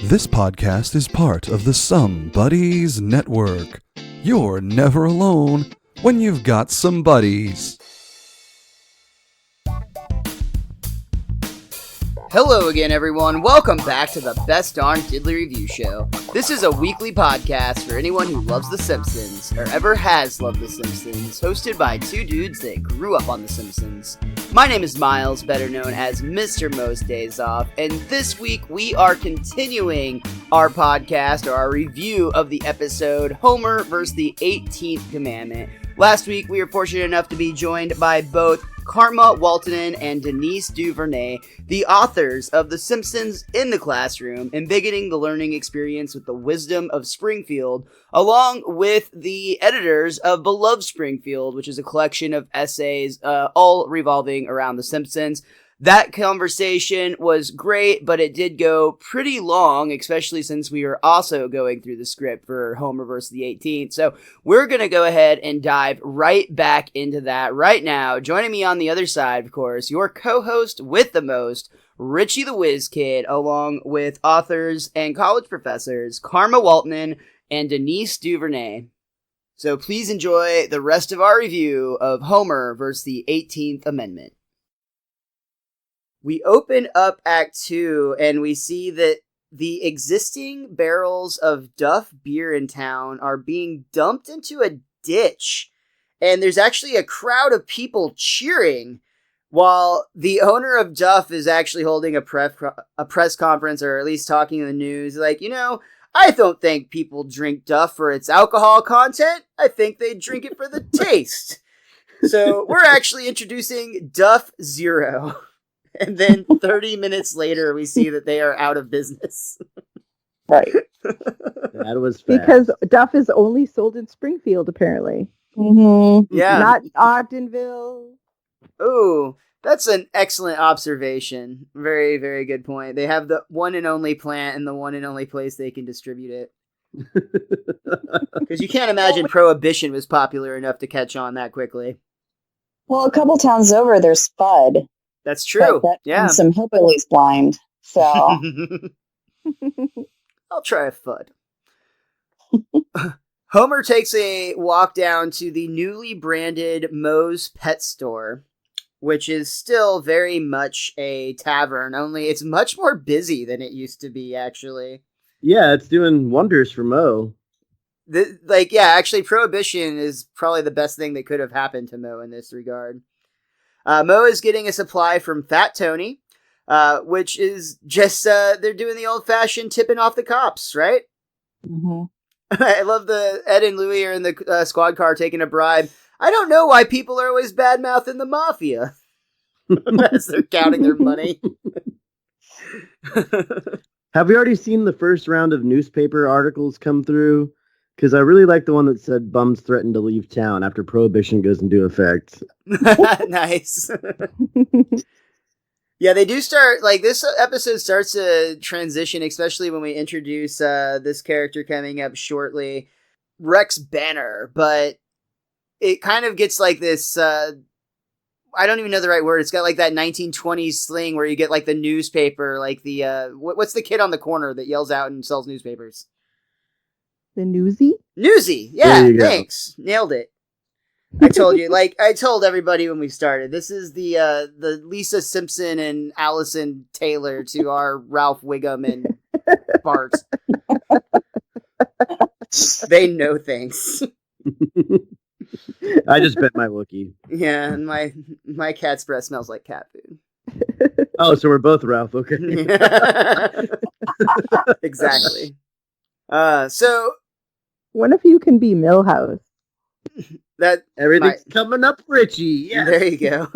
This podcast is part of the Some Buddies Network. You're never alone when you've got some buddies. Hello again, everyone. Welcome back to the Best Darn Diddly Review Show. This is a weekly podcast for anyone who loves The Simpsons, or ever has loved The Simpsons, hosted by two dudes that grew up on The Simpsons. My name is Miles, better known as Mr. Most Days Off, and this week we are continuing our podcast, or our review of the episode Homer vs. the 18th Commandment. Last week we were fortunate enough to be joined by both Karma Waltonen and Denise Vernay, the authors of The Simpsons in the Classroom, embiggening the learning experience with the wisdom of Springfield, along with the editors of Beloved Springfield, which is a collection of essays all revolving around The Simpsons. That conversation was great, but it did go pretty long, especially since we were also going through the script for Homer vs. the 18th. So we're going to go ahead and dive right back into that right now. Joining me on the other side, of course, your co-host with the most, Richie the Whiz Kid, along with authors and college professors Karma Waltonen and Denise Vernay. So please enjoy the rest of our review of Homer vs. the 18th Amendment. We open up Act 2, and we see that the existing barrels of Duff beer in town are being dumped into a ditch. And there's actually a crowd of people cheering, while the owner of Duff is actually holding a press conference, or at least talking to the news. Like, I don't think people drink Duff for its alcohol content. I think they drink it for the taste. So we're actually introducing Duff Zero. And then 30 minutes later, we see that they are out of business. Right. That was fast. Because Duff is only sold in Springfield, apparently. Mm-hmm. Yeah. Not Ogdenville. Ooh, that's an excellent observation. Very, very good point. They have the one and only plant and the one and only place they can distribute it. Because you can't imagine Prohibition was popular enough to catch on that quickly. Well, a couple towns over, there's Spud. That's true. And some hillbillies blind. So I'll try a FUD. Homer takes a walk down to the newly branded Moe's Pet Store, which is still very much a tavern, only it's much more busy than it used to be, actually. Yeah, it's doing wonders for Moe. Actually, Prohibition is probably the best thing that could have happened to Moe in this regard. Moe is getting a supply from Fat Tony, which is just, they're doing the old-fashioned tipping off the cops, right? Mm-hmm. I love the Ed and Louie are in the squad car taking a bribe. I don't know why people are always bad-mouthing the mafia as they're counting their money. Have we already seen the first round of newspaper articles come through? Because I really like the one that said bums threaten to leave town after Prohibition goes into effect. Nice. Yeah, they do start, this episode starts to transition, especially when we introduce this character coming up shortly, Rex Banner, but it kind of gets like this, I don't even know the right word, it's got like that 1920s sling where you get like the newspaper, like the, what's the kid on the corner that yells out and sells newspapers? The Newsy? Newsy! Yeah, thanks. Nailed it. I told you, I told everybody when we started, this is the Lisa Simpson and Allison Taylor to our Ralph Wiggum and Bart. They know things. I just bet my Wookiee. Yeah, and my cat's breath smells like cat food. Oh, so we're both Ralph, okay. Exactly. So one of you can be Millhouse. That everything's coming up, Richie. Yeah, there you go.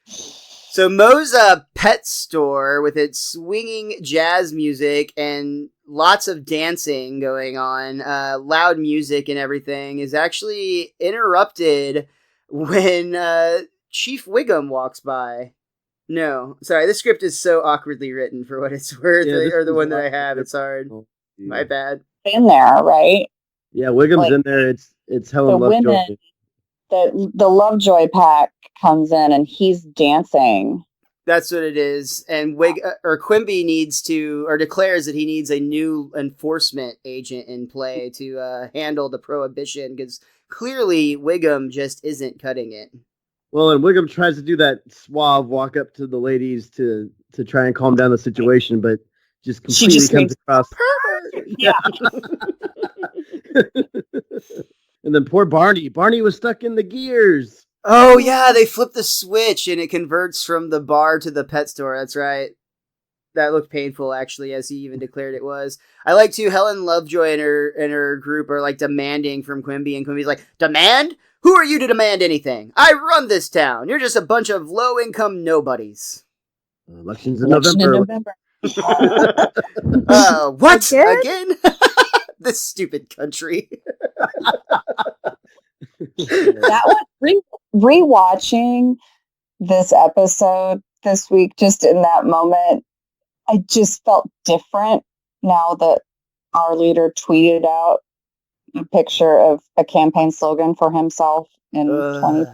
So Moe's pet store with its swinging jazz music and lots of dancing going on, loud music and everything, is actually interrupted when Chief Wiggum walks by. No, sorry, this script is so awkwardly written for what it's worth, or the one that I have. It's hard. Yeah. My bad. In there, right? Yeah, Wiggum's in there. It's Helen Lovejoy. The Lovejoy pack comes in and he's dancing That's what it is. And Quimby needs to, or declares that he needs a new enforcement agent in play to handle the prohibition, because clearly Wiggum just isn't cutting it. Well, and Wiggum tries to do that suave walk up to the ladies to try and calm down the situation, but just completely comes across. Yeah. And then poor Barney. Barney was stuck in the gears. Oh, yeah, they flip the switch and it converts from the bar to the pet store. That's right. That looked painful, actually, as he even declared it was. I like to Helen Lovejoy and her group are like demanding from Quimby, and Quimby's like, demand? Who are you to demand anything? I run this town. You're just a bunch of low-income nobodies. Elections in November. What? Again? This stupid country. That one, rewatching this episode this week, just in that moment, I just felt different now that our leader tweeted out a picture of a campaign slogan for himself in 20.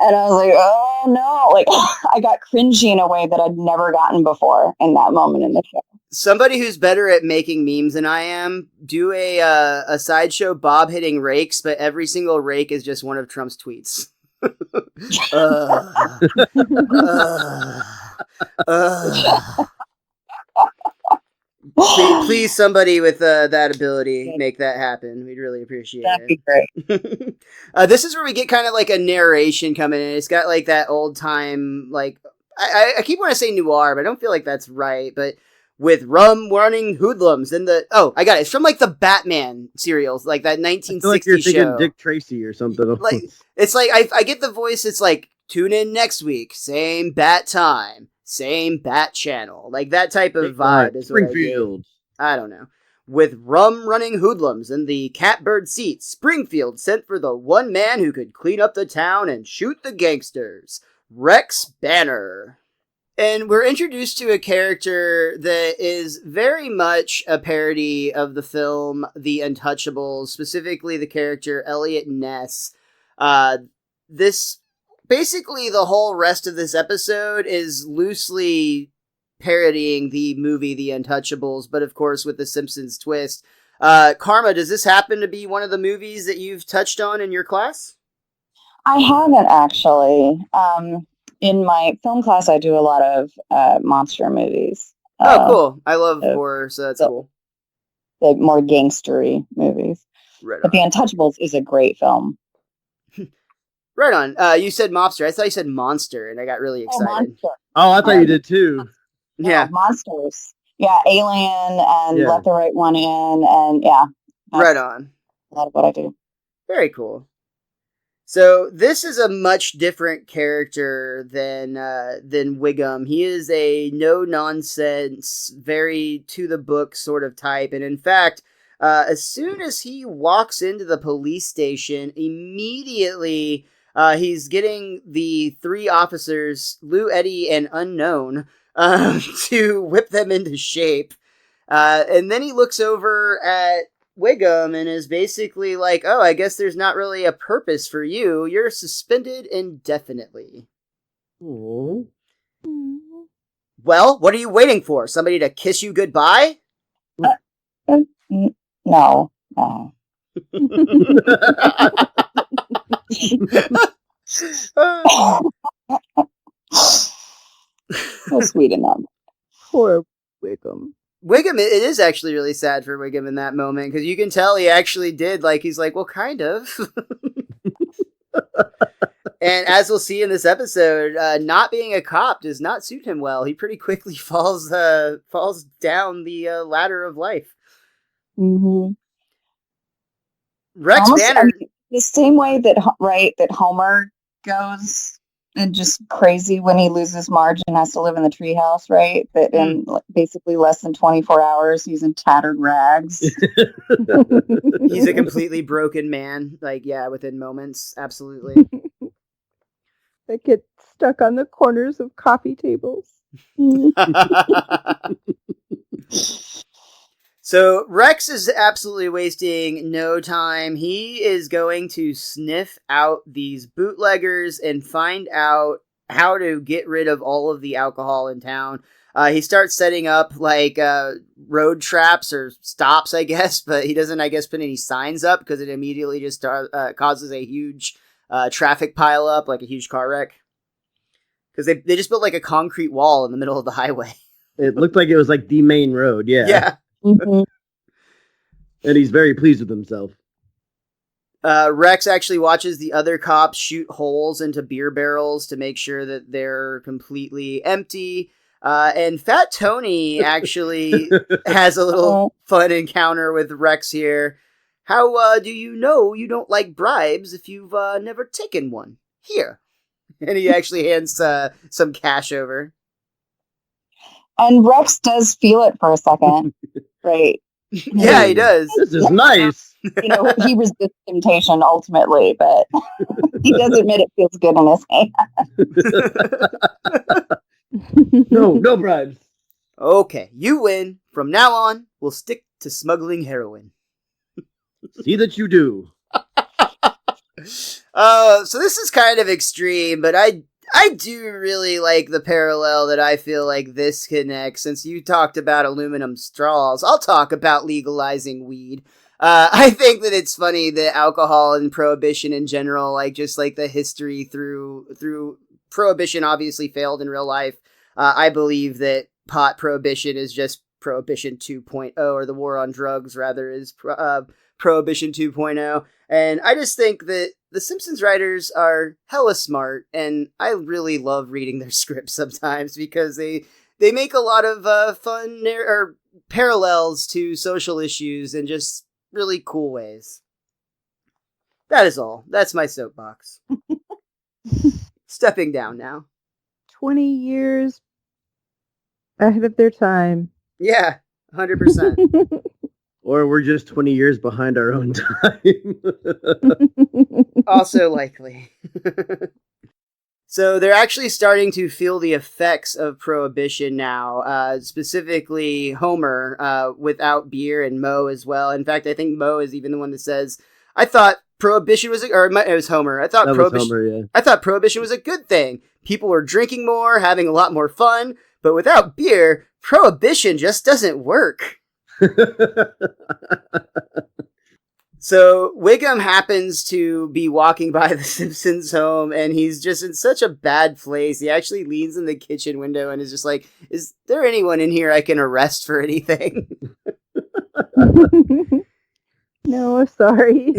And I was like, oh no, like I got cringy in a way that I'd never gotten before in that moment in the show. Somebody who's better at making memes than I am, do a sideshow Bob hitting rakes, but every single rake is just one of Trump's tweets. Please, somebody with that ability, make that happen. We'd really appreciate That'd it. That'd be great. This is where we get kind of like a narration coming in. It's got like that old time, like, I keep wanting to say noir, but I don't feel like that's right. But with rum running hoodlums and I got it. It's from like the Batman serials, like that 1960s I feel like you're thinking show. Dick Tracy or something. Like, it's like I get the voice. It's like, tune in next week, same bat time, same bat channel, like that type of vibe. Is Springfield. I don't know. With rum running hoodlums and the catbird seat, Springfield sent for the one man who could clean up the town and shoot the gangsters, Rex Banner. And we're introduced to a character that is very much a parody of the film The Untouchables, specifically the character Elliot Ness. Basically, the whole rest of this episode is loosely parodying the movie The Untouchables, but of course with the Simpsons twist. Karma, does this happen to be one of the movies that you've touched on in your class? I haven't actually. In my film class, I do a lot of monster movies. Oh, cool. I love horror, so that's cool. The more gangstery movies. Right but The Untouchables is a great film. Right on. You said mobster. I thought you said monster, and I got really excited. Oh, I thought you did too. Yeah. Monsters. Yeah, Alien and Let the Right One In, and yeah. Right on. A lot of what I do. Very cool. So this is a much different character than Wiggum. He is a no-nonsense, very to-the-book sort of type. And in fact, as soon as he walks into the police station, immediately he's getting the three officers, Lou, Eddie, and Unknown, to whip them into shape. And then he looks over at Wiggum and is basically like, oh, I guess there's not really a purpose for you. You're suspended indefinitely. Aww. Well, what are you waiting for? Somebody to kiss you goodbye? No. So sweet enough. Poor Wiggum. Wiggum, it is actually really sad for Wiggum in that moment, because you can tell he actually did, like, he's like, well, kind of. And as we'll see in this episode, not being a cop does not suit him well. He pretty quickly falls down the ladder of life. Mm-hmm. Rex Banner. The same way that Homer goes and just crazy when he loses Marge and has to live in the treehouse, right? That in basically less than 24 hours, he's in tattered rags. He's a completely broken man. Like, yeah, within moments. Absolutely. That gets stuck on the corners of coffee tables. So Rex is absolutely wasting no time. He is going to sniff out these bootleggers and find out how to get rid of all of the alcohol in town. He starts setting up like road traps or stops, I guess, but he doesn't, I guess, put any signs up because it immediately just causes a huge traffic pile up, like a huge car wreck. Because they just built like a concrete wall in the middle of the highway. It looked like it was like the main road, yeah. Yeah. Mhm. And he's very pleased with himself. Rex actually watches the other cops shoot holes into beer barrels to make sure that they're completely empty. And Fat Tony actually has a little fun encounter with Rex here. How do you know you don't like bribes if you've never taken one? Here. And he actually hands some cash over. And Rex does feel it for a second, right? Yeah, he does. This is nice. You know, he resists temptation ultimately, but he does admit it feels good in his hand. No bribes. Okay, you win. From now on, we'll stick to smuggling heroin. See that you do. So this is kind of extreme, but I do really like the parallel that I feel like this connects. Since you talked about aluminum straws, I'll talk about legalizing weed. I think that it's funny that alcohol and prohibition in general, like just like the history through prohibition obviously failed in real life. I believe that pot prohibition is just Prohibition 2.0, or the war on drugs rather is Prohibition 2.0. And I just think that the Simpsons writers are hella smart, and I really love reading their scripts sometimes because they make a lot of fun or parallels to social issues in just really cool ways. That is all. That's my soapbox. Stepping down now. 20 years ahead of their time. Yeah, 100%. Or we're just 20 years behind our own time. Also likely. So they're actually starting to feel the effects of prohibition now, specifically Homer without beer, and Moe as well. In fact, I think Moe is even the one that says, I thought prohibition was, or it was Homer. I thought prohibition was a good thing. People were drinking more, having a lot more fun, but without beer, prohibition just doesn't work. So Wiggum happens to be walking by the Simpsons home, and he's just in such a bad place. He actually leans in the kitchen window and is just like, is there anyone in here I can arrest for anything? No, sorry.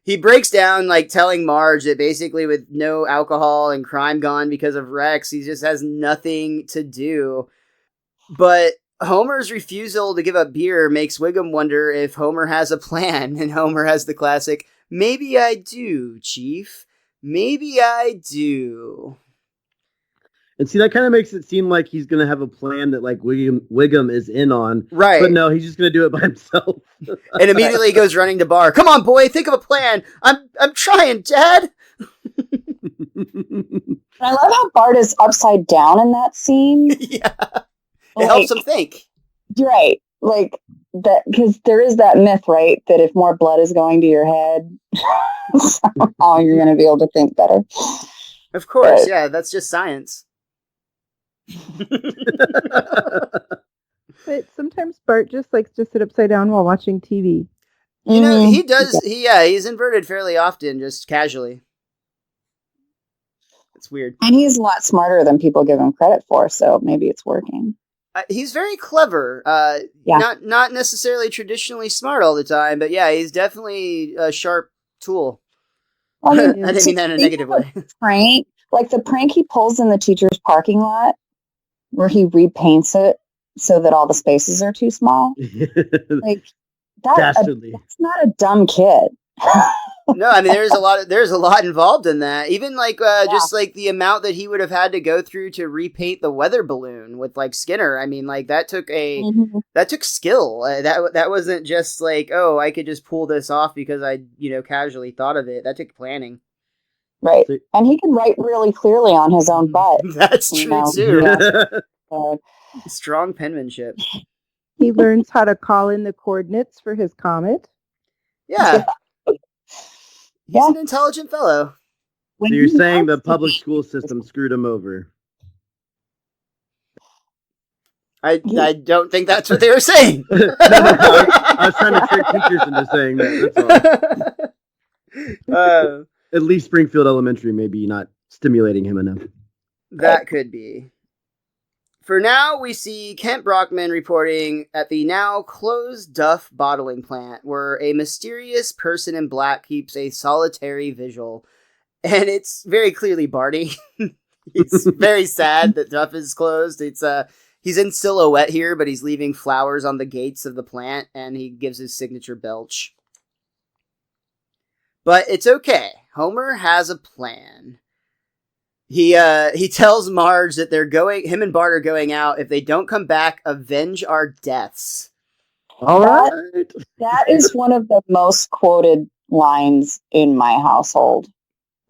He breaks down, like, telling Marge that basically with no alcohol and crime gone because of Rex, he just has nothing to do. But Homer's refusal to give up beer makes Wiggum wonder if Homer has a plan, and Homer has the classic, maybe I do, Chief. Maybe I do. And see, that kind of makes it seem like he's going to have a plan that, like, Wiggum is in on. Right. But no, he's just going to do it by himself. And immediately goes running to Bar. Come on, boy, think of a plan. I'm trying, Dad. I love how Bart is upside down in that scene. Yeah. It helps him think. You're right. Like, that, because there is that myth, right? That if more blood is going to your head, somehow you're going to be able to think better. Of course, yeah, that's just science. But sometimes Bart just likes to sit upside down while watching TV. You know, he does. He's inverted fairly often, just casually. It's weird. And he's a lot smarter than people give him credit for, so maybe it's working. He's very clever. Not necessarily traditionally smart all the time, but yeah, he's definitely a sharp tool. Well, I didn't mean that in a negative way. Prank, like the prank he pulls in the teacher's parking lot, where he repaints it so that all the spaces are too small. Like that's not a dumb kid. No, I mean there's a lot involved in that. Even like just like the amount that he would have had to go through to repaint the weather balloon with like Skinner. I mean, like that took skill. That wasn't just like, oh, I could just pull this off because I casually thought of it. That took planning. Right, and he can write really clearly on his own butt. That's true too. Yeah. Strong penmanship. He learns how to call in the coordinates for his comet. Yeah. He's an intelligent fellow. So you're saying the public school system screwed him over? I don't think that's what they were saying. No, I was trying to trick teachers into saying that. That's all. At least Springfield Elementary maybe not stimulating him enough. That could be. For now, we see Kent Brockman reporting at the now closed Duff bottling plant, where a mysterious person in black keeps a solitary vigil. And it's very clearly Barney. It's very sad that Duff is closed. He's in silhouette here, but he's leaving flowers on the gates of the plant, and he gives his signature belch. But it's okay. Homer has a plan. He tells Marge that him and Bart are going out. If they don't come back, avenge our deaths. All right. That is one of the most quoted lines in my household.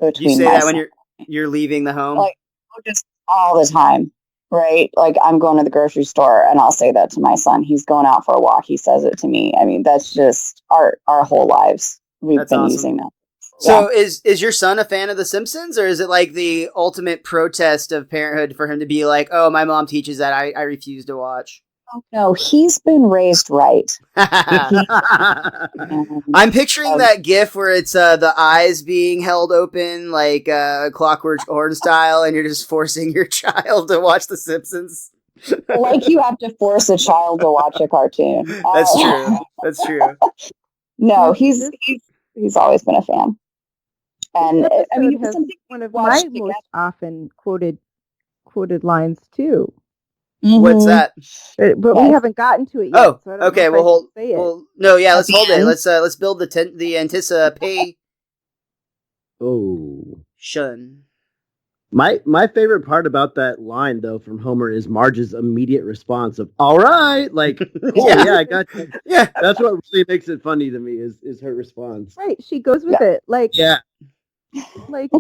You say that when you're leaving the home? Like, just all the time, right? Like, I'm going to the grocery store, and I'll say that to my son. He's going out for a walk. He says it to me. I mean, that's just our whole lives. We've been using that. So is your son a fan of The Simpsons, or is it like the ultimate protest of parenthood for him to be like, oh, my mom teaches that, I refuse to watch? Oh, no, he's been raised right. I'm picturing that gif where it's the eyes being held open like Clockwork Orange style, and you're just forcing your child to watch The Simpsons. Like you have to force a child to watch a cartoon. That's true. That's true. No, he's always been a fan. And I mean, has one of my most often quoted lines too. Mm-hmm. What's that? But we haven't gotten to it yet. Oh, so I don't okay. know if Well, I can say it. let's hold it. Let's build the anticipation. Oh, Shun. My favorite part about that line though from Homer is Marge's immediate response of "All right," like, cool, yeah, I got you. Yeah, that's what really makes it funny to me is her response. Right, she goes with it, like, yeah, like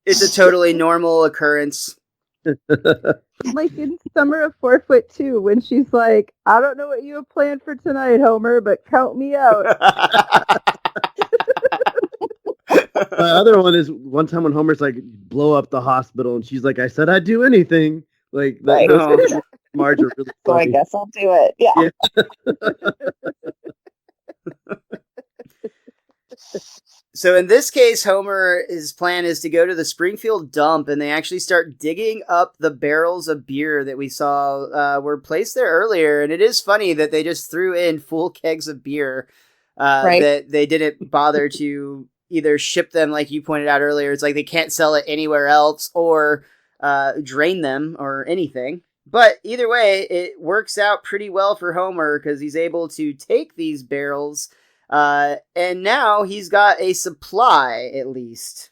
it's a totally normal occurrence. like in Summer of 4'2", when she's like, "I don't know what you have planned for tonight, Homer, but count me out." My other one is one time when Homer's like, blow up the hospital, and she's like, "I said I'd do anything." Like that. Right. Those Marge are really So funny. I guess I'll do it. Yeah. So in this case, his plan is to go to the Springfield dump, and they actually start digging up the barrels of beer that we saw were placed there earlier. And it is funny that they just threw in full kegs of beer that they didn't bother to either ship them, like you pointed out earlier. It's like they can't sell it anywhere else or drain them or anything. But either way, it works out pretty well for Homer because he's able to take these barrels. And now he's got a supply, at least.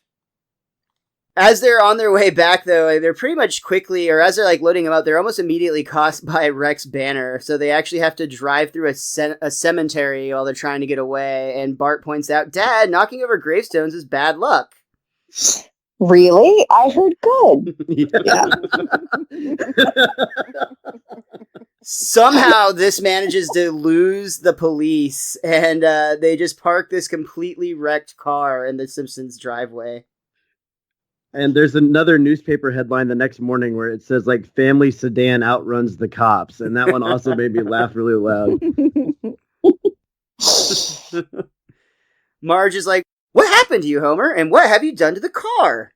As they're on their way back, though, they're pretty much quickly, or as they're like loading them up, they're almost immediately caught by Rex Banner. So they actually have to drive through a cemetery while they're trying to get away. And Bart points out, "Dad, knocking over gravestones is bad luck." Really? I heard good. Yeah. Somehow this manages to lose the police, and they just park this completely wrecked car in the Simpsons driveway. And there's another newspaper headline the next morning where it says, like, family sedan outruns the cops. And that one also made me laugh really loud. Marge is like, "What happened to you, Homer? And what have you done to the car?"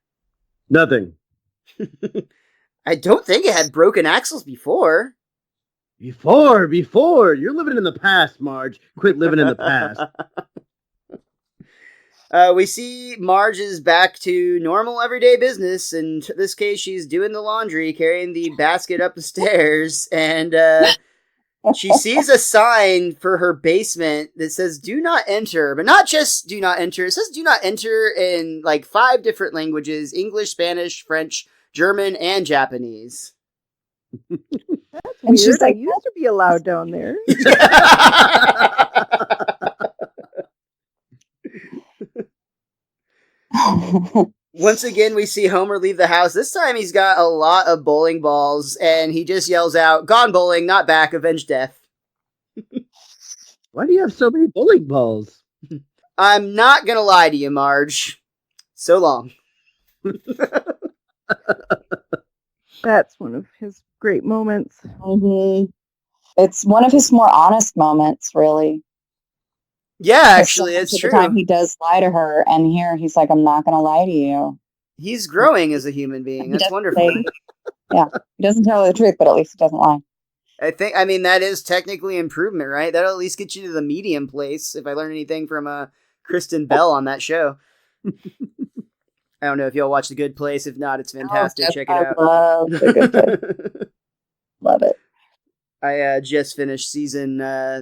Nothing. "I don't think it had broken axles before." Before. You're living in the past, Marge. Quit living in the past. We see Marge is back to normal everyday business. In this case, she's doing the laundry, carrying the basket up the stairs, and she sees a sign for her basement that says "Do not enter," but not just "Do not enter." It says "Do not enter" in like 5 different languages: English, Spanish, French, German, and Japanese. That's And weird. she's like, I used to be allowed down there. Once again, we see Homer leave the house. This time he's got a lot of bowling balls, and he just yells out, "Gone bowling, not back, avenge death." Why do you have so many bowling balls? I'm not gonna lie to you, Marge. So long. That's one of his great moments. Mm-hmm. It's one of his more honest moments, really. Yeah, actually, it's true. The time he does lie to her, and here he's like, I'm not going to lie to you. He's growing as a human being. That's wonderful. Yeah, he doesn't tell her the truth, but at least he doesn't lie. I mean, that is technically improvement, right? That'll at least get you to the medium place, if I learn anything from Kristen Bell on that show. I don't know if y'all watch The Good Place. If not, it's fantastic. Check it out. Love The Good Place. Love it. I just finished season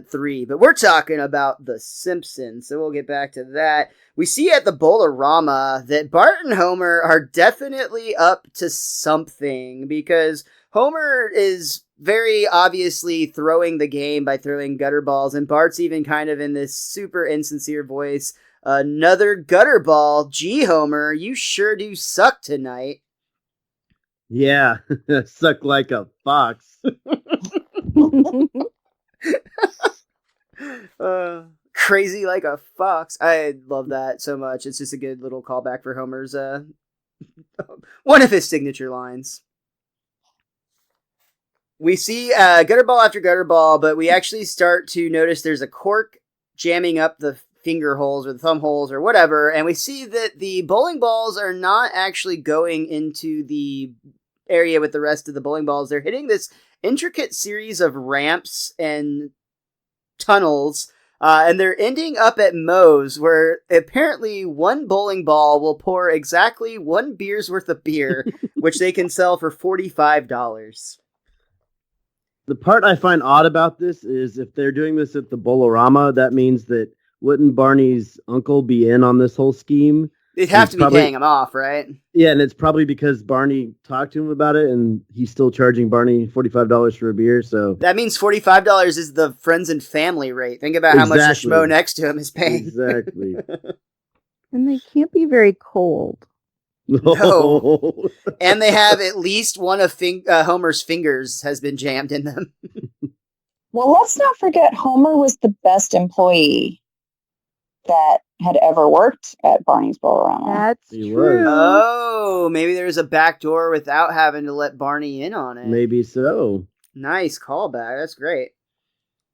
3, but we're talking about The Simpsons, so we'll get back to that. We see at the Bowl-O-Rama that Bart and Homer are definitely up to something, because Homer is very obviously throwing the game by throwing gutter balls, and Bart's even kind of in this super insincere voice. Another gutter ball. Gee, Homer, you sure do suck tonight. Yeah, suck like a fox. Crazy like a fox. I love that so much. It's just a good little callback for Homer's one of his signature lines. We see gutter ball after gutter ball, but we actually start to notice there's a cork jamming up the finger holes or the thumb holes or whatever, and we see that the bowling balls are not actually going into the area with the rest of the bowling balls. They're hitting this intricate series of ramps and tunnels, and they're ending up at Moe's, where apparently one bowling ball will pour exactly 1 beer's worth of beer, which they can sell for $45. The part I find odd about this is if they're doing this at the Bowl-O-Rama, that means that wouldn't Barney's uncle be in on this whole scheme? They'd have to be paying him off, right? Yeah, and it's probably because Barney talked to him about it, and he's still charging Barney $45 for a beer. So that means $45 is the friends and family rate. Think about how much the schmo next to him is paying. Exactly. And they can't be very cold. No. And they have at least one of Homer's fingers has been jammed in them. Well, let's not forget Homer was the best employee that had ever worked at Barney's Bowl-O-Rama. That's He true. was. Oh, maybe there's a back door without having to let Barney in on it. Maybe so. Nice callback. That's great.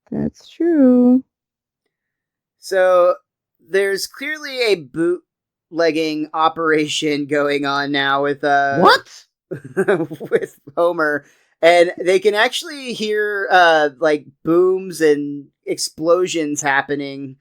That's true. So there's clearly a bootlegging operation going on now with What? with Homer, and they can actually hear like booms and explosions happening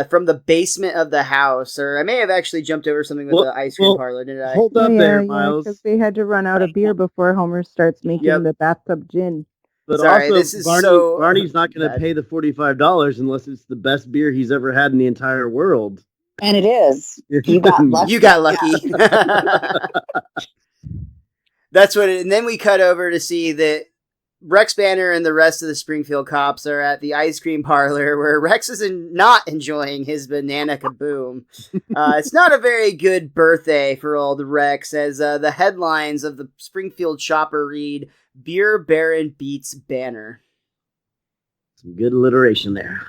from the basement of the house. Or I may have actually jumped over something with the ice cream parlor, did I? Hold up there, Miles. Because they had to run out of beer before Homer starts making the bathtub gin. But Sorry, also, this is Barney's not going to pay the $45 unless it's the best beer he's ever had in the entire world. And it is. You got lucky. You got lucky. That's what it, and then we cut over to see that Rex Banner and the rest of the Springfield cops are at the ice cream parlor where Rex is not enjoying his banana kaboom. It's not a very good birthday for old Rex, as the headlines of the Springfield Shopper read, Beer Baron beats Banner. Some good alliteration there.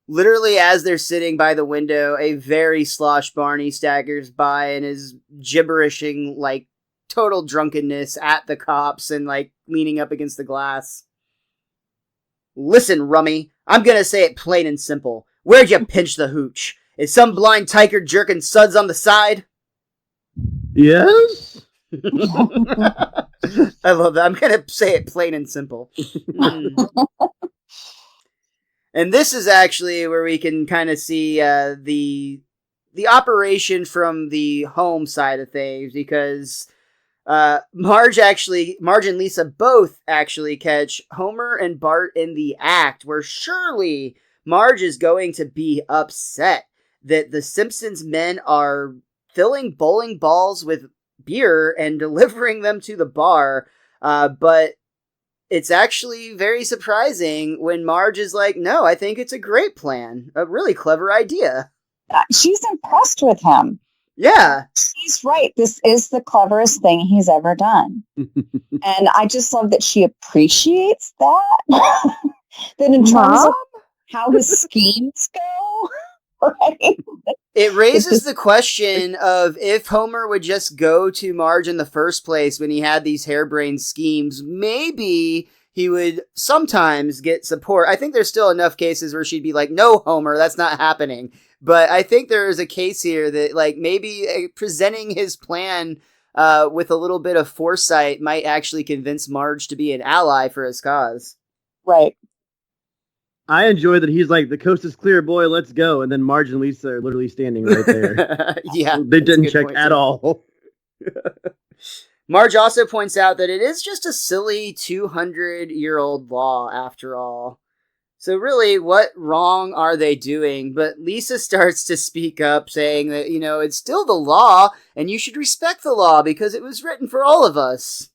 Literally, as they're sitting by the window, a very slosh Barney staggers by and is gibberishing like total drunkenness at the cops and like leaning up against the glass. Listen, Rummy, I'm gonna say it plain and simple. Where'd you pinch the hooch? Is some blind tiker jerking suds on the side? Yes? I love that. I'm gonna say it plain and simple. And this is actually where we can kind of see the operation from the home side of things, because Marge and Lisa both actually catch Homer and Bart in the act, where surely Marge is going to be upset that the Simpsons men are filling bowling balls with beer and delivering them to the bar, but it's actually very surprising when Marge is like, no, I think it's a great plan. A really clever idea. She's impressed with him. Yeah. She's right. This is the cleverest thing he's ever done. And I just love that she appreciates that. That in terms of how his schemes go, Right? It raises the question of if Homer would just go to Marge in the first place when he had these harebrained schemes, maybe he would sometimes get support. I think there's still enough cases where she'd be like, no, Homer, that's not happening. But I think there is a case here that, like, maybe presenting his plan with a little bit of foresight might actually convince Marge to be an ally for his cause. Right. I enjoy that he's like, the coast is clear, boy, let's go. And then Marge and Lisa are literally standing right there. Yeah. They didn't check at all. Marge also points out that it is just a silly 200-year-old law after all. So really, what wrong are they doing? But Lisa starts to speak up, saying that, you know, it's still the law, and you should respect the law because it was written for all of us.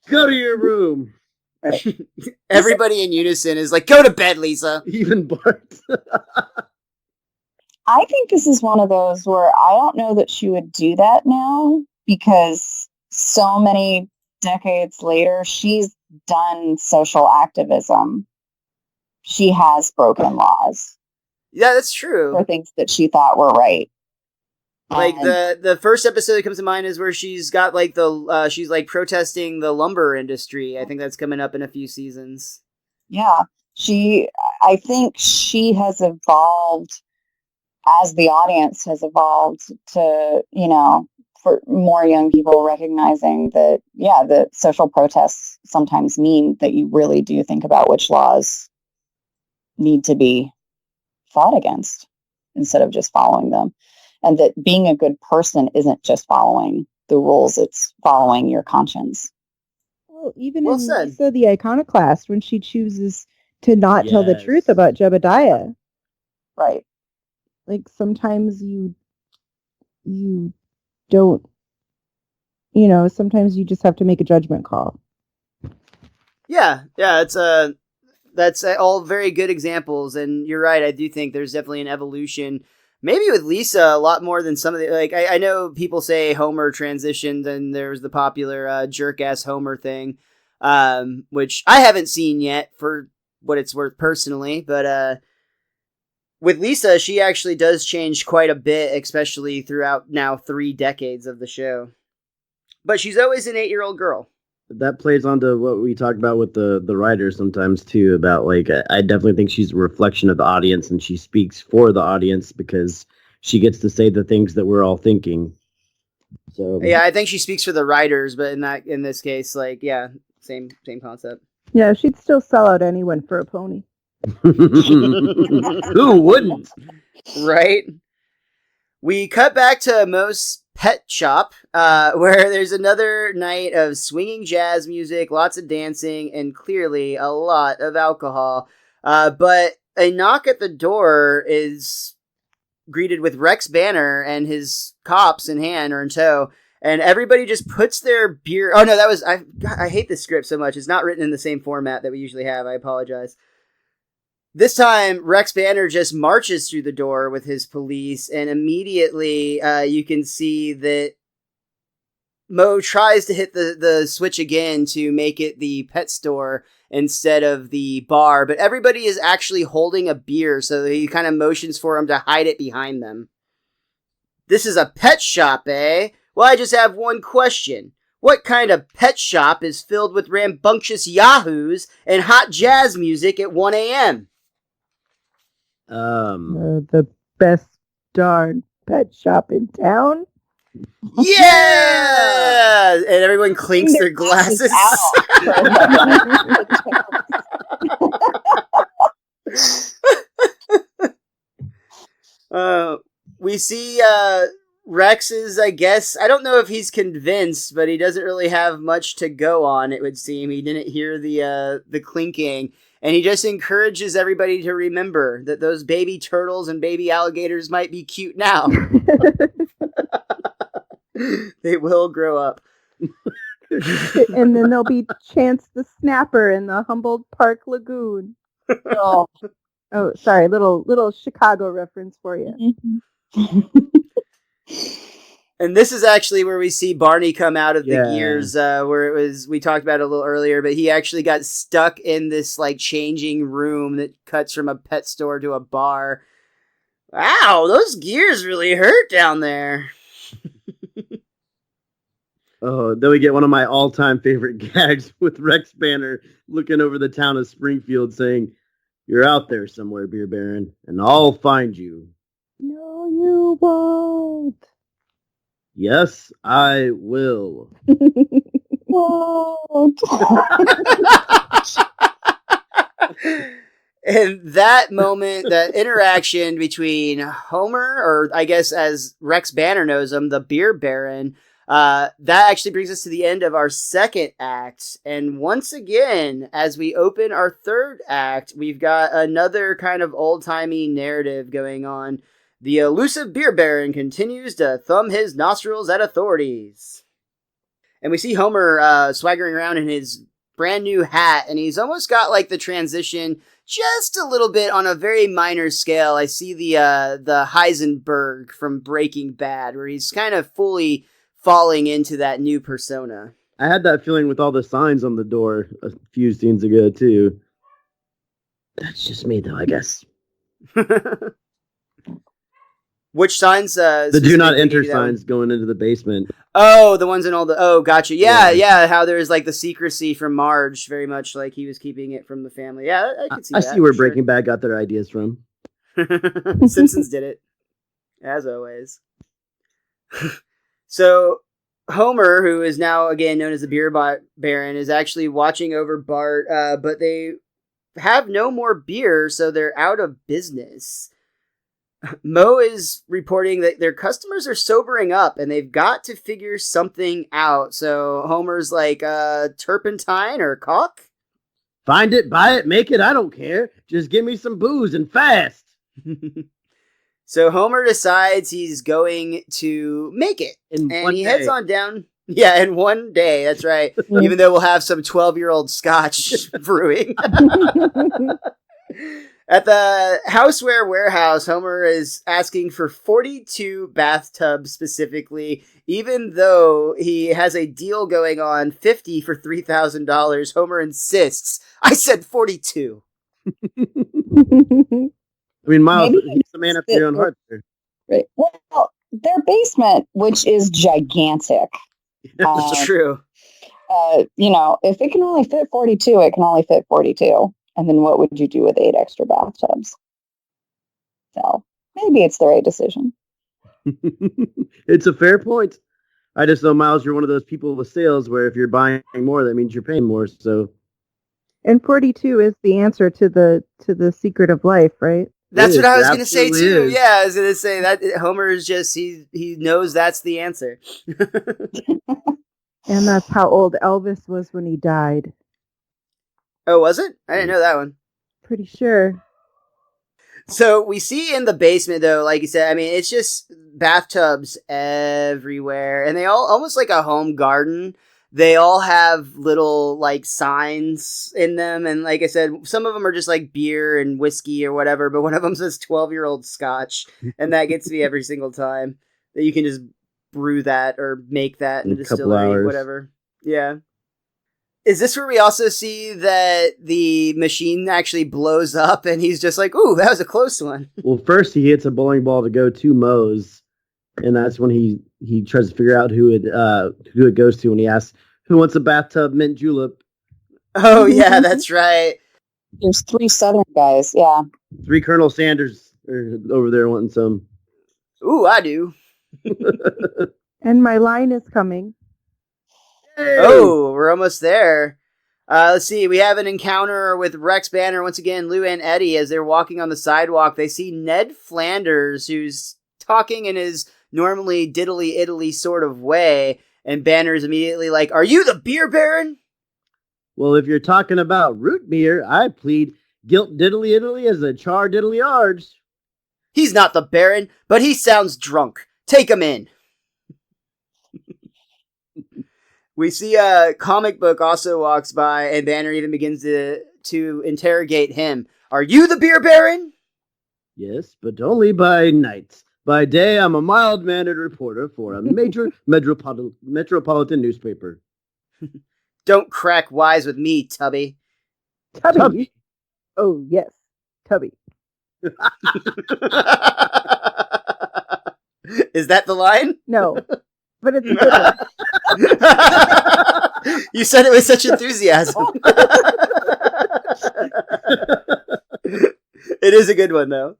Go to your room. Everybody in unison is like, go to bed, Lisa. Even Bart. I think this is one of those where I don't know that she would do that now, because so many decades later, she's done social activism. She has broken laws Yeah, that's true. for things that she thought were right. Like And- the first episode that comes to mind is where she's got like she's like protesting the lumber industry. I think that's coming up in a few seasons. Yeah, I think she has evolved as the audience has evolved to, for more young people recognizing that, yeah, the social protests sometimes mean that you really do think about which laws need to be fought against instead of just following them. And that being a good person isn't just following the rules, it's following your conscience. Well, even Well in said. Lisa the Iconoclast, when she chooses to not tell the Yes. truth about Jebediah, Right. like sometimes you don't, sometimes you just have to make a judgment call. Yeah, it's that's all very good examples, and you're right. I do think there's definitely an evolution. Maybe with Lisa a lot more than some of the I know people say Homer transitioned, and there's the popular jerk ass Homer thing, which I haven't seen yet for what it's worth personally, but with Lisa, she actually does change quite a bit, especially throughout now 3 decades of the show. But she's always an 8-year-old girl. That plays onto what we talk about with the writers sometimes too, about like, I definitely think she's a reflection of the audience, and she speaks for the audience because she gets to say the things that we're all thinking. So Yeah, I think she speaks for the writers, but in this case, like, yeah, same concept. Yeah, she'd still sell out anyone for a pony. who wouldn't? Right? We cut back to Moe's pet shop, where there's another night of swinging jazz music, lots of dancing, and clearly a lot of alcohol. But a knock at the door is greeted with Rex Banner and his cops in hand or in tow, and everybody just puts their beer. Oh no, that was I hate this script so much. It's not written in the same format that we usually have. I apologize. This time, Rex Banner just marches through the door with his police, and immediately you can see that Moe tries to hit the switch again to make it the pet store instead of the bar, but everybody is actually holding a beer, so he kind of motions for him to hide it behind them. This is a pet shop, eh? Well, I just have one question. What kind of pet shop is filled with rambunctious yahoos and hot jazz music at 1 a.m.? The best darn pet shop in town. Yeah! And everyone clinks their glasses. We see Rex is, I guess, I don't know if he's convinced, but he doesn't really have much to go on, it would seem. He didn't hear the clinking, and he just encourages everybody to remember that those baby turtles and baby alligators might be cute now. They will grow up. And then there'll be Chance the Snapper in the Humboldt Park Lagoon. Oh. Oh, sorry, little Chicago reference for you. And this is actually where we see Barney come out of the Yeah. gears, where it was, we talked about it a little earlier, but he actually got stuck in this like changing room that cuts from a pet store to a bar. Wow, those gears really hurt down there. Oh, then we get one of my all-time favorite gags with Rex Banner looking over the town of Springfield saying, "You're out there somewhere, Beer Baron, and I'll find you." No, you won't. Yes, I will. Won't. And that moment, that interaction between Homer, or I guess as Rex Banner knows him, the Beer Baron, that actually brings us to the end of our second act. And once again, as we open our third act, we've got another kind of old-timey narrative going on. The elusive Beer Baron continues to thumb his nostrils at authorities. And we see Homer swaggering around in his brand new hat, and he's almost got like the transition just a little bit on a very minor scale. I see the Heisenberg from Breaking Bad, where he's kind of fully falling into that new persona. I had that feeling with all the signs on the door a few scenes ago, too. That's just me, though, I guess. Which signs? The do not enter signs going into the basement. Oh, the ones in all the... Oh, gotcha. Yeah, how there's like the secrecy from Marge, very much like he was keeping it from the family. Yeah, I could see that. I see where Breaking Bad got their ideas from. Simpsons did it, as always. So, Homer, who is now, again, known as the Beer Baron, is actually watching over Bart, but they have no more beer, so they're out of business. Mo is reporting that their customers are sobering up and they've got to figure something out. So Homer's like, turpentine or caulk? Find it, buy it, make it, I don't care. Just give me some booze and fast. So Homer decides he's going to make it. And he heads on down. Yeah, in one day, that's right. Even though we'll have some 12-year-old scotch brewing. At the houseware warehouse, Homer is asking for 42 bathtubs specifically, even though he has a deal going on, 50 for $3,000. Homer insists. I said 42. I mean, Miles, he's the man after your own heart there. Right. Well, their basement, which is gigantic. That's true. If it can only fit 42, it can only fit 42. And then what would you do with 8 extra bathtubs? So maybe it's the right decision. It's a fair point. I just know, Miles, you're one of those people with sales where if you're buying more, that means you're paying more. So, and 42 is the answer to the secret of life, right? That's what I was going to say too. Is. Yeah, I was going to say that Homer is just he knows that's the answer. And that's how old Elvis was when he died. Oh, was it? I didn't know that one. Pretty sure. So we see in the basement, though, like you said, I mean, it's just bathtubs everywhere. And they all, almost like a home garden, they all have little, like, signs in them. And like I said, some of them are just like beer and whiskey or whatever. But one of them says 12-year-old scotch. And that gets me every single time. That you can just brew that or make that in a distillery, whatever. Yeah. Is this where we also see that the machine actually blows up and he's just like, ooh, that was a close one? Well, first he hits a bowling ball to go to Moe's, and that's when he tries to figure out who it goes to when he asks, who wants a bathtub mint julep? Oh, yeah, that's right. There's 3 Southern guys, yeah. 3 Colonel Sanders are over there wanting some. Ooh, I do. And my line is coming. Hey! Oh, we're almost there. Let's see. We have an encounter with Rex Banner, once again, Lou and Eddie, as they're walking on the sidewalk. They see Ned Flanders, who's talking in his normally diddly Italy sort of way, and Banner's immediately like, are you the Beer Baron? Well, if you're talking about root beer, I plead guilt diddly Italy as a char diddly arge. He's not the Baron, but he sounds drunk. Take him in. We see a comic book also walks by, and Banner even begins to interrogate him. Are you the Beer Baron? Yes, but only by night. By day, I'm a mild-mannered reporter for a major metropolitan newspaper. Don't crack wise with me, Tubby. Tubby. Oh, yes. Tubby. Is that the line? No, but it's a good one. You said it with such enthusiasm. It is a good one, though.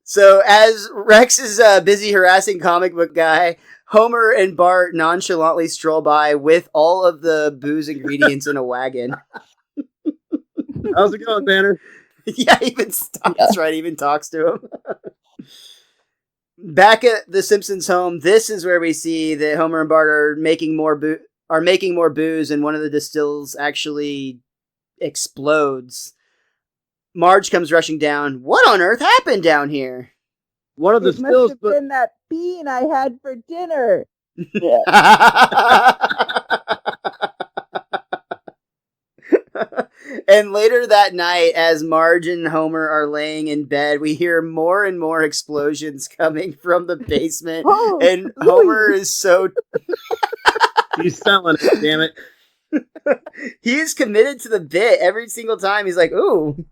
So, as Rex is busy harassing comic book guy, Homer and Bart nonchalantly stroll by with all of the booze ingredients in a wagon. How's it going, Banner? Yeah, even stops, right? Even talks to him. Back at the Simpsons home, this is where we see that Homer and Bart are making more booze, and one of the distills actually explodes. Marge comes rushing down. What on earth happened down here? One of the It must stills, have been that bean I had for dinner. And later that night, as Marge and Homer are laying in bed, we hear more and more explosions coming from the basement. Oh, And Homer is so... he's selling it, damn it. He's committed to the bit every single time. He's like, ooh,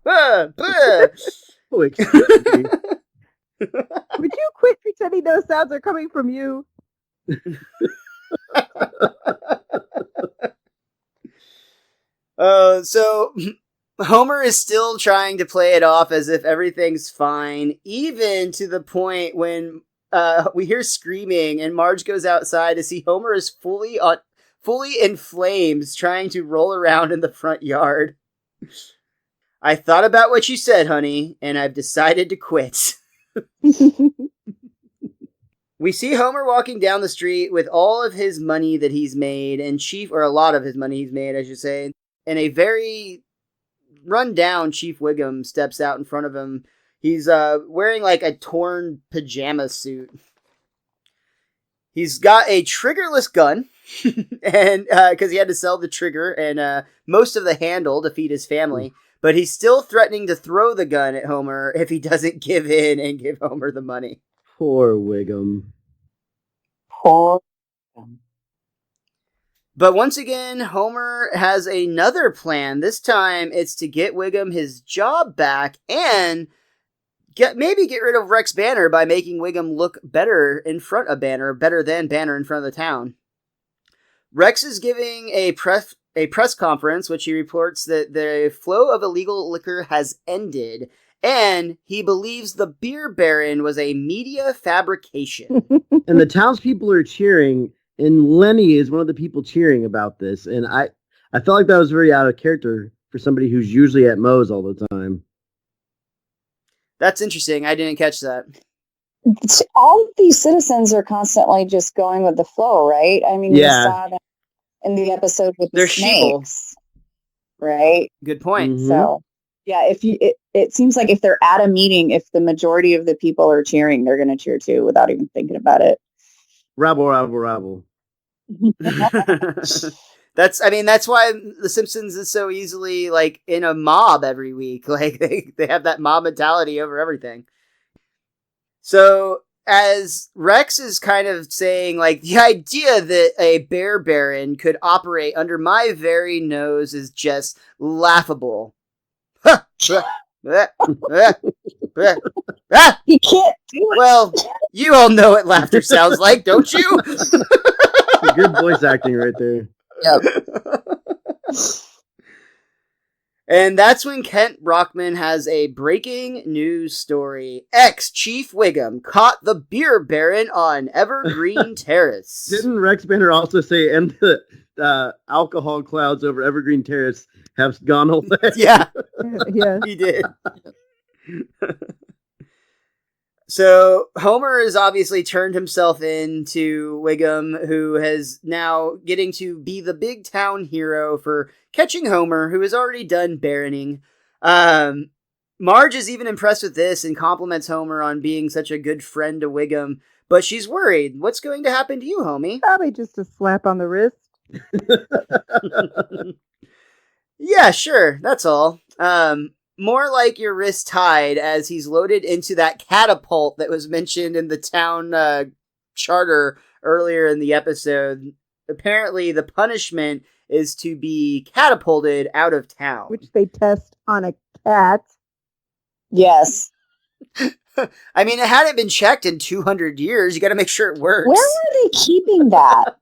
Would you quit pretending those sounds are coming from you? So Homer is still trying to play it off as if everything's fine, even to the point when we hear screaming and Marge goes outside to see Homer is fully in flames, trying to roll around in the front yard. I thought about what you said, honey, and I've decided to quit. We see Homer walking down the street with all of his money that he's made, and a lot of his money he's made, I should say, and a very run-down Chief Wiggum steps out in front of him. He's wearing like a torn pajama suit. He's got a triggerless gun, and because he had to sell the trigger and most of the handle to feed his family, but he's still threatening to throw the gun at Homer if he doesn't give in and give Homer the money. Poor Wiggum. Poor. But once again, Homer has another plan. This time, it's to get Wiggum his job back and maybe get rid of Rex Banner by making Wiggum look better in front of Banner, better than Banner in front of the town. Rex is giving a press conference, which he reports that the flow of illegal liquor has ended, and he believes the beer baron was a media fabrication. And the townspeople are cheering, and Lenny is one of the people cheering about this. And I felt like that was very out of character for somebody who's usually at Moe's all the time. That's interesting. I didn't catch that. All of these citizens are constantly just going with the flow, right? I mean, Yeah. you saw that in the episode with the They're sheeple. snakes, right? Good point. Mhm. So, yeah, it seems like if they're at a meeting, if the majority of the people are cheering, they're going to cheer too without even thinking about it. Rabble, rabble, rabble. That's why The Simpsons is so easily like in a mob every week. Like they have that mob mentality over everything. So as Rex is kind of saying, like, the idea that a bear baron could operate under my very nose is just laughable. He can't do it. Well, you all know what laughter sounds like, don't you? Good voice acting right there. Yep. And that's when Kent Brockman has a breaking news story. Ex-Chief Wiggum caught the beer baron on Evergreen Terrace. Didn't Rex Banner also say, and the alcohol clouds over Evergreen Terrace have gone away? Yeah, Yeah. he did. So Homer has obviously turned himself into Wiggum, who has now getting to be the big town hero for catching Homer, who has already done baroning. Marge is even impressed with this and compliments Homer on being such a good friend to Wiggum, but she's worried. What's going to happen to you, homie? Probably just a slap on the wrist. Yeah, sure. That's all. More like your wrist tied as he's loaded into that catapult that was mentioned in the town charter earlier in the episode. Apparently, the punishment is to be catapulted out of town. Which they test on a cat. Yes. I mean, it hadn't been checked in 200 years. You got to make sure it works. Where were they keeping that?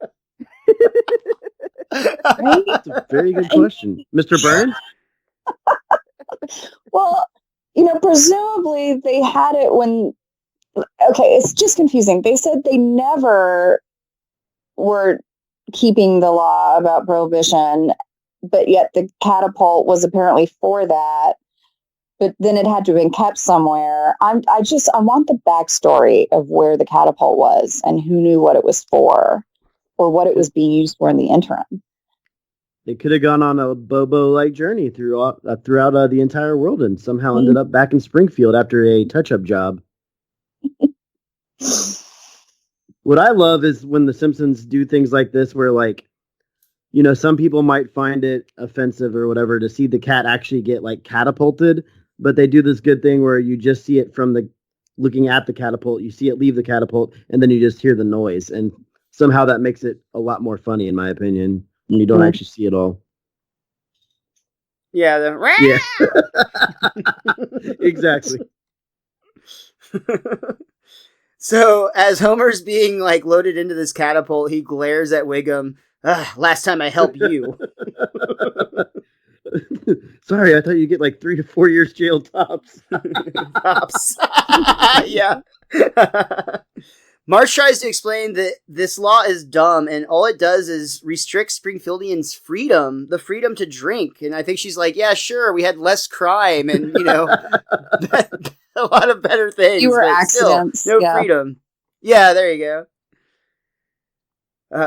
Right? That's a very good question. Mr. Burns? Well, presumably they had it when... Okay, it's just confusing. They said they never were keeping the law about prohibition, but yet the catapult was apparently for that. But then it had to have been kept somewhere. I want the backstory of where the catapult was and who knew what it was for or what it was being used for in the interim. They could have gone on a Bobo-like journey throughout the entire world and somehow ended up back in Springfield after a touch-up job. What I love is when the Simpsons do things like this where, like, some people might find it offensive or whatever to see the cat actually get, like, catapulted, but they do this good thing where you just see it from looking at the catapult, you see it leave the catapult, and then you just hear the noise. And somehow that makes it a lot more funny, in my opinion, when you don't actually see it all. Yeah, Exactly. So, as Homer's being, like, loaded into this catapult, he glares at Wiggum. Last time I helped you. Sorry, I thought you'd get like 3 to 4 years jail tops. Tops. Yeah. Marge tries to explain that this law is dumb, and all it does is restrict Springfieldians' freedom, the freedom to drink. And I think she's like, yeah, sure, we had less crime and, a lot of better things. Fewer accidents. Still, no freedom. Yeah, there you go.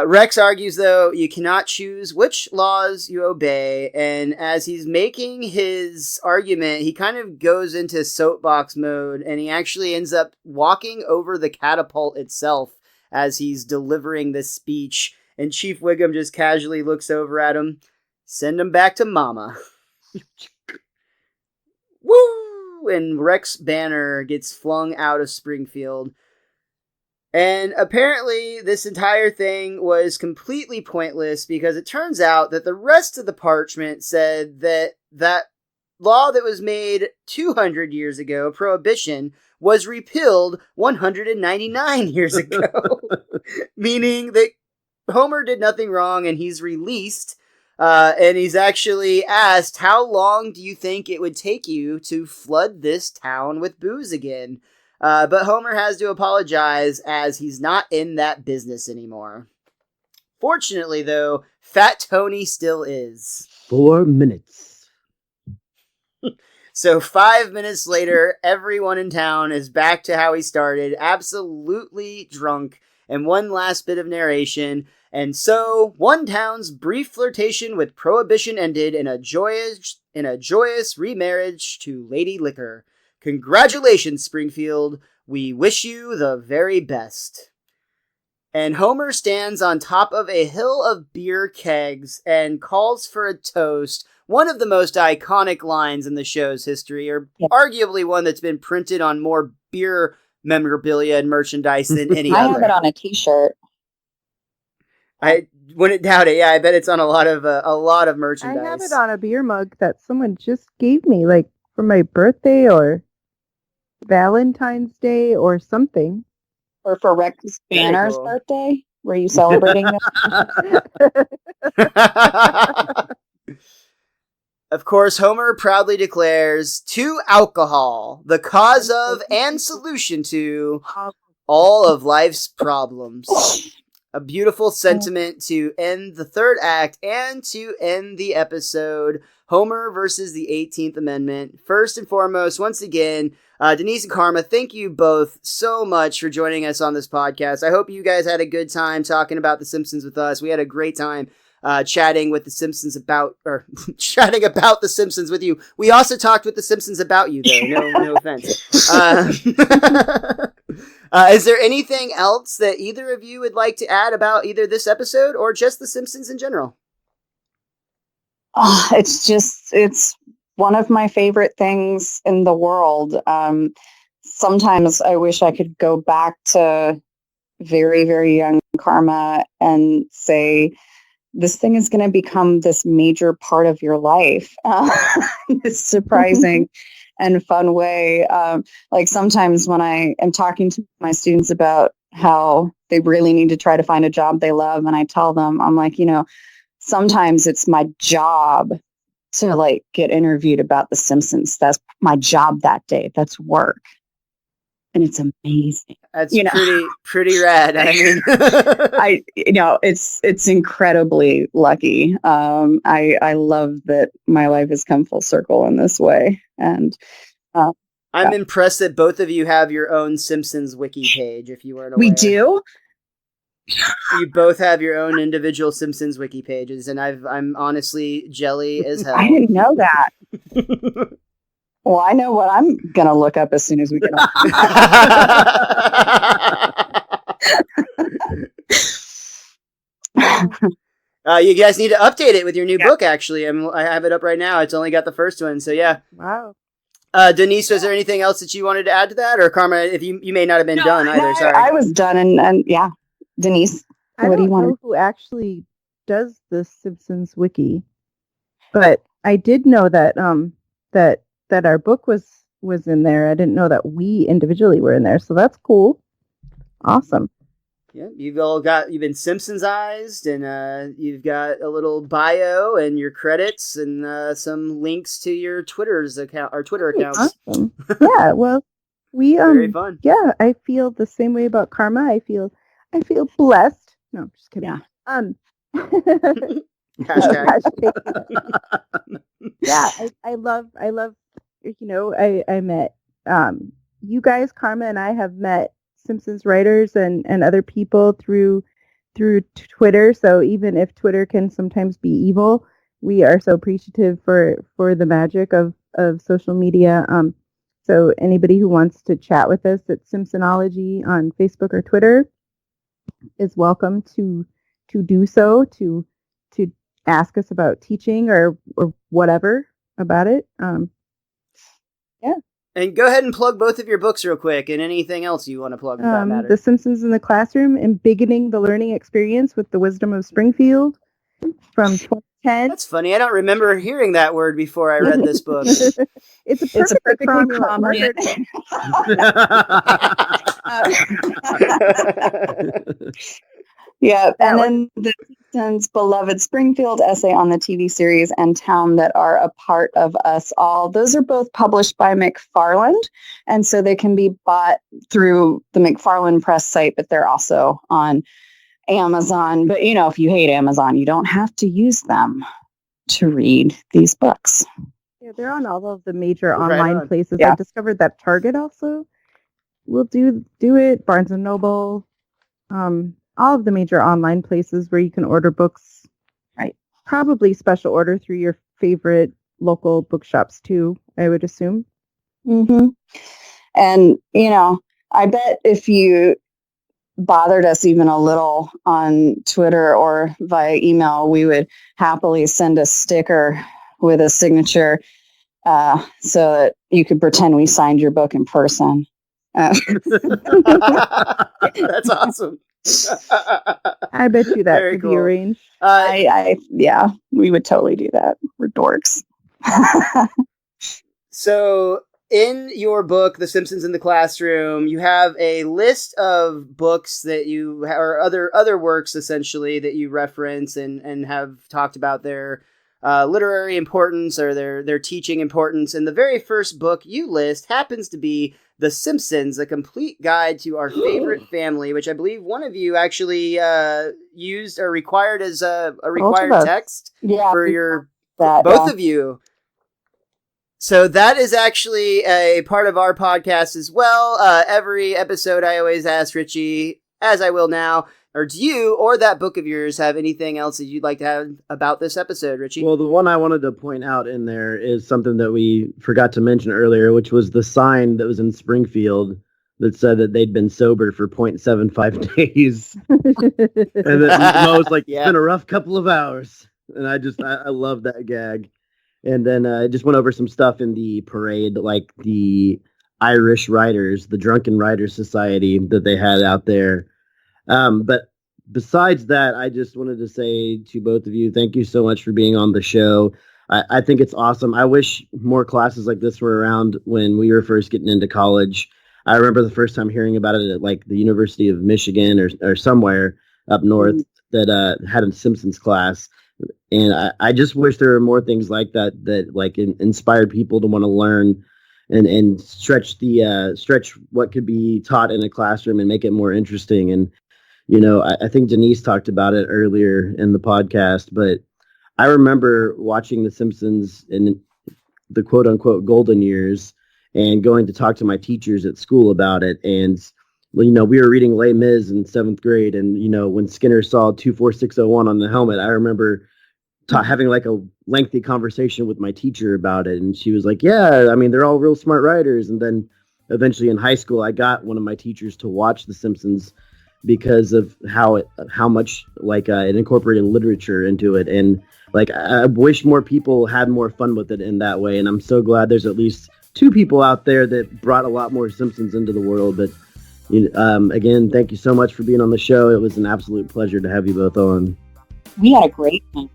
Rex argues, though, you cannot choose which laws you obey, and as he's making his argument, he kind of goes into soapbox mode, and he actually ends up walking over the catapult itself as he's delivering this speech, and Chief Wiggum just casually looks over at him. Send him back to Mama. Woo! And Rex Banner gets flung out of Springfield. And apparently this entire thing was completely pointless because it turns out that the rest of the parchment said that law that was made 200 years ago, prohibition, was repealed 199 years ago. Meaning that Homer did nothing wrong and he's released. And he's actually asked, how long do you think it would take you to flood this town with booze again? But Homer has to apologize as he's not in that business anymore. Fortunately, though, Fat Tony still is. 4 minutes. So 5 minutes later, everyone in town is back to how he started, absolutely drunk. And one last bit of narration. And so, one town's brief flirtation with prohibition ended in a joyous remarriage to Lady Liquor. Congratulations, Springfield. We wish you the very best. And Homer stands on top of a hill of beer kegs and calls for a toast. One of the most iconic lines in the show's history, or arguably one that's been printed on more beer memorabilia and merchandise than any other. I have it on a t-shirt. I wouldn't doubt it. Yeah, I bet it's on a lot of merchandise. I have it on a beer mug that someone just gave me, like for my birthday or Valentine's Day or something. Or for Rex Banner's birthday? Were you celebrating that? Of course, Homer proudly declares, to alcohol, the cause of and solution to all of life's problems. A beautiful sentiment to end the third act and to end the episode. Homer versus the 18th Amendment. First and foremost, once again, Denise and Karma, thank you both so much for joining us on this podcast. I hope you guys had a good time talking about The Simpsons with us. We had a great time chatting with The Simpsons chatting about The Simpsons with you. We also talked with The Simpsons about you, though. No offense. Is there anything else that either of you would like to add about either this episode or just The Simpsons in general? It's one of my favorite things in the world. Sometimes I wish I could go back to very, very young Karma and say, this thing is going to become this major part of your life. It's surprising. and fun way. Like sometimes when I am talking to my students about how they really need to try to find a job they love, and I tell them, I'm like, sometimes it's my job to like get interviewed about The Simpsons. That's my job that day. That's work. And it's amazing. That's pretty rad. I mean, it's incredibly lucky. I love that my life has come full circle in this way. And I'm impressed that both of you have your own Simpsons wiki page, if you weren't aware. We do? You both have your own individual Simpsons wiki pages, and I'm honestly jelly as hell. I didn't know that. Well, I know what I'm going to look up as soon as we get off. You guys need to update it with your new book, actually. I have it up right now. It's only got the first one, so yeah. Wow. Denise, was there anything else that you wanted to add to that? Or Karma, if you may not have been done either, sorry. I was done, and yeah. Denise, what do you want? I don't know who actually does the Simpsons wiki, but I did know that that our book was in there. I didn't know that we individually were in there, so that's cool. Awesome. Yeah, you've been Simpsonsized, and you've got a little bio and your credits and some links to your Twitter accounts. Awesome. Yeah, well, we very fun. Yeah, I feel the same way about Karma. I feel blessed. No, I'm just kidding. Yeah. Hashtag. Yeah, I love. I met you guys, Karma, and I have met Simpsons writers and other people through Twitter. So even if Twitter can sometimes be evil, we are so appreciative for the magic of social media. So anybody who wants to chat with us at Simpsonology on Facebook or Twitter is welcome to do so, to ask us about teaching or whatever about it. Yeah. And go ahead and plug both of your books real quick, and anything else you want to plug for that matter. The Simpsons in the Classroom, Embiggening the Learning Experience with the Wisdom of Springfield from 2010. That's funny. I don't remember hearing that word before I read this book. It's a perfectly cromulent. Yeah, and then the Simpsons' beloved Springfield essay on the TV series and town that are a part of us all. Those are both published by McFarland, and so they can be bought through the McFarland Press site, but they're also on Amazon. But, if you hate Amazon, you don't have to use them to read these books. Yeah, they're on all of the major online places. Yeah. I discovered that Target also will do it, Barnes & Noble, all of the major online places where you can order books. Right. Probably special order through your favorite local bookshops too, I would assume. Mm-hmm. And, I bet if you bothered us even a little on Twitter or via email, we would happily send a sticker with a signature so that you could pretend we signed your book in person. That's awesome. I bet you that could be arranged. Yeah, we would totally do that. We're dorks. So in your book, The Simpsons in the Classroom, you have a list of books that you or other works essentially that you reference and have talked about their literary importance or their teaching importance. And the very first book you list happens to be The Simpsons, A Complete Guide to Our Favorite Family, which I believe one of you actually used or required as a required text for your both of you. So that is actually a part of our podcast as well. Every episode I always ask Richie, as I will now, or do you or that book of yours have anything else that you'd like to have about this episode, Richie? Well, the one I wanted to point out in there is something that we forgot to mention earlier, which was the sign that was in Springfield that said that they'd been sober for 0.75 days. And that Mo was like, it's been a rough couple of hours. And I love that gag. And then I just went over some stuff in the parade, like the Irish Writers, the Drunken Writers Society that they had out there. But besides that, I just wanted to say to both of you, thank you so much for being on the show. I think it's awesome. I wish more classes like this were around when we were first getting into college. I remember the first time hearing about it at like the University of Michigan or somewhere up north that had a Simpsons class. And I just wish there were more things like that like inspired people to want to learn and stretch what could be taught in a classroom and make it more interesting. And, I think Denise talked about it earlier in the podcast, but I remember watching The Simpsons in the quote unquote golden years and going to talk to my teachers at school about it. And, we were reading Les Mis in 7th grade. And, when Skinner saw 24601 on the helmet, I remember having like a lengthy conversation with my teacher about it. And she was like, yeah, I mean, they're all real smart writers. And then eventually in high school, I got one of my teachers to watch The Simpsons because of how much like it incorporated literature into it. And like, I wish more people had more fun with it in that way. And I'm so glad there's at least 2 people out there that brought a lot more Simpsons into the world. But again, thank you so much for being on the show. It was an absolute pleasure to have you both on. We had a great time.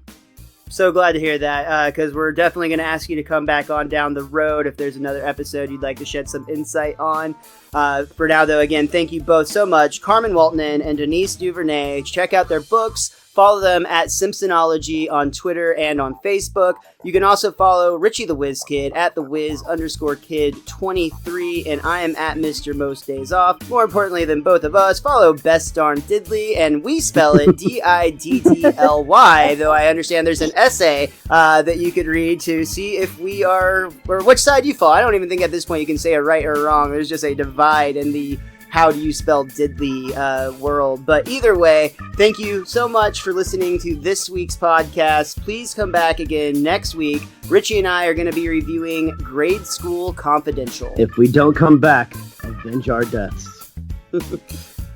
So glad to hear that, because we're definitely going to ask you to come back on down the road if there's another episode you'd like to shed some insight on. For now, though, again, thank you both so much. Carmen Waltonen and Denise Duvernay. Check out their books. Follow them at Simpsonology on Twitter and on Facebook. You can also follow Richie the Whiz Kid at theWhiz_Kid23, and I am at Mr. Most Days Off. More importantly than both of us, follow Best Darn Diddly, and we spell it Diddly, though I understand there's an essay that you could read to see if we are, or which side you fall. I don't even think at this point you can say a right or wrong. There's just a divide in the how do you spell diddly world. But either way, thank you so much for listening to this week's podcast. Please come back again next week. Richie and I are going to be reviewing Grade School Confidential. If we don't come back, avenge our deaths.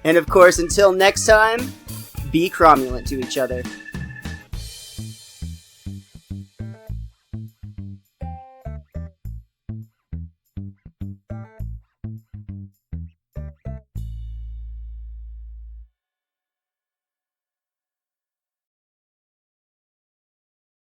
And of course, until next time, be cromulent to each other.